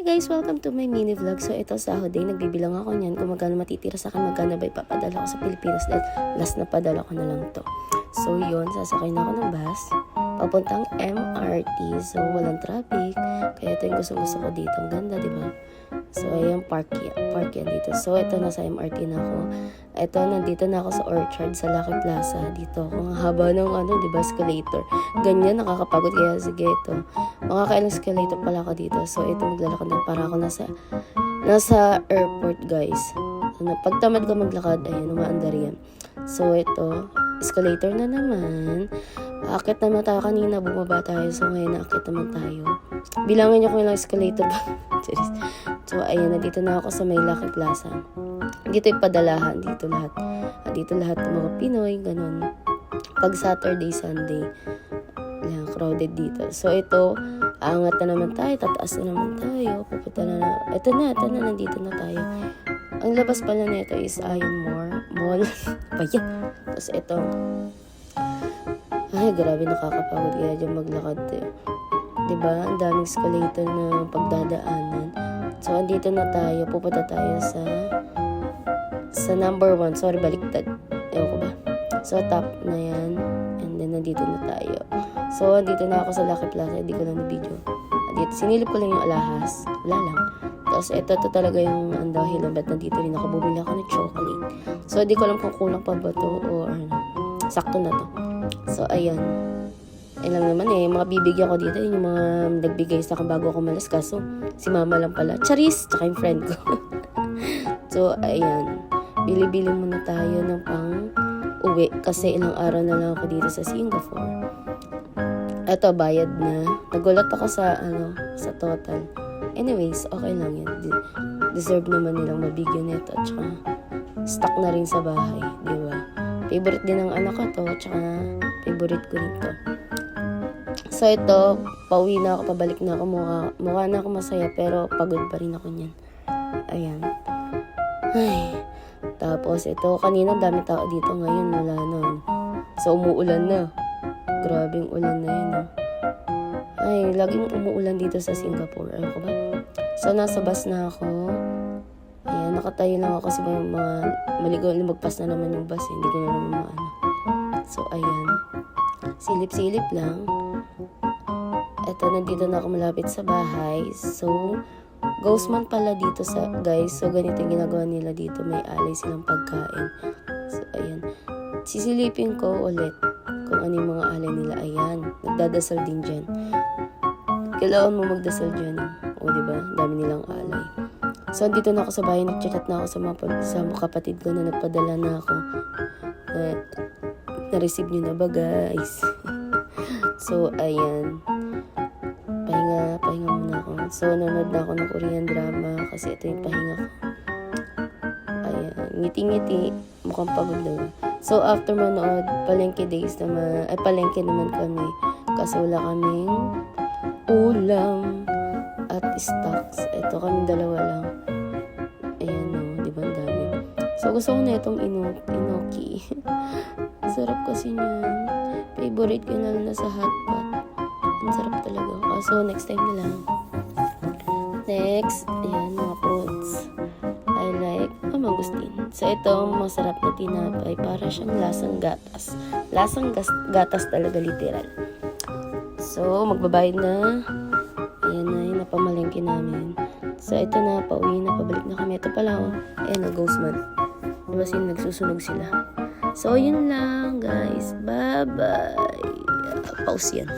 guys, welcome to my mini vlog. So ito sahod day, nagbibilang ako niyan kung magkano matitira sa akin, magkano ba ipapadala ko sa Pilipinas dahil last na padala ko na lang to. So yun, sasakay na ako ng bus papuntang MRT. So walang traffic, kaya ito yung gusto ko dito. Ang ganda, diba? So ayan, park yan dito. So ito, nasa MRT na ako. Ito, nandito na ako sa Orchard, sa Lucky Plaza. Dito ako, ang haba ng diba, escalator. Ganyan, nakakapagod, kaya sige ito. Makakailang escalator pala ako dito. So ito, maglalakad na para ako nasa airport, guys. Pagtamad ko maglakad, ayun, umaandar yan. So ito, escalator na naman. Aakit naman tayo kanina, bumaba tayo. So ngayon, naakit naman tayo. Bilangin niyo kung ilang escalator ba. So ayun, nandito na ako sa may Lucky Plaza. Dito yung padalahan, dito lahat. Dito lahat ng mga Pinoy, ganun. Pag Saturday, Sunday, yan, crowded dito. So ito, angat na naman tayo, tataas na naman tayo, pupunta na. Ito na, nandito na tayo. Ang labas pala nito is Iron Mall. Bayan. Tapos ito, ay, grabe, nakakapagod kaya dyan maglakad. Diba? Ang daming escalator na pagdadaanan. So, andito na tayo. Pupunta tayo sa number 1. Sorry, baliktad. Ewan ko ba? So, top na yan. And then, nandito na tayo. So, andito na ako sa Lucky Plaza. Hindi ko lang na-video. Andito, sinilip ko lang yung alahas. Wala lang. Tapos, ito talaga yung dahil ng bet. Nandito rin ako. Bumili ako ng chocolate. So, hindi ko alam kung kulang pa ba to or sakto na to. So, ayan. Lang naman mga bibigyan ko dito, yung mga nagbigay sa akin bago ako malas, kaso si mama lang pala, Charis, tsaka yung friend ko. So ayan, bili-bili muna tayo ng pang uwi kasi ilang araw na lang ako dito sa Singapore. Eto, bayad na. Nagulat ako sa total. Anyways, okay lang yan. Deserve naman nilang mabigyan nito, tsaka stock na rin sa bahay, di ba? Favorite din ng anak ko to, tsaka favorite ko rin to. So ito, pauwi na ako, pabalik na ako, mukha na ako masaya, pero pagod pa rin ako niyan. Ayan. Ay. Tapos ito, kanina dami tao dito, ngayon wala na. So umuulan na. Grabing ulan na yun. Ay, laging umuulan dito sa Singapore. Ayun ko ba? So nasa bus na ako. Ayan, nakatayo lang ako kasi mga maligaw, lumagpas na naman yung bus. Hindi ko na naman maano. So ayan. Silip-silip lang. Eto, nandito na ako malapit sa bahay. So, ghost month pala dito guys. So, ganito yung ginagawa nila dito. May alay silang pagkain. So, ayan. Sisilipin ko ulit kung ano yung mga alay nila. Ayan. Nagdadasal din dyan. Kailangan mo magdasal dyan. O, diba? Dami nilang alay. So, dito na ako sa bahay. Nag-chat na ako sa mga kapatid ko na nagpadala na ako. Na-receive nyo na ba, guys? So, ayan. Pahinga muna ako. So, nanood na ako ng Korean drama kasi ito yung pahinga ko. Ayan. Ngiti-ngiti. Mukhang pagod daw. So, after manood, palengke days naman. Ay, palengke naman kami. Kasi wala kaming ulam at stocks. Ito, kaming dalawa lang. Ayan, di ba ang dami? So, gusto ko na itong inoki. Sarap kasi niyan. Favorite ko na lang sa hotpot. Ang sarap talaga. So, next time na lang. Next, ayan, mga fruits. I like mangustin. So, ito, masarap na tinapay. Para siyang lasang gatas. Lasang gatas talaga, literal. So, magbabayad na. Ayan na, yung napamalengke namin. So, ito na, pauwi na, pabalik na kami. Ito pala, ayan na, ghost month. Diba nagsusunog sila? So, yun lang, guys. Bye-bye. Pause yan.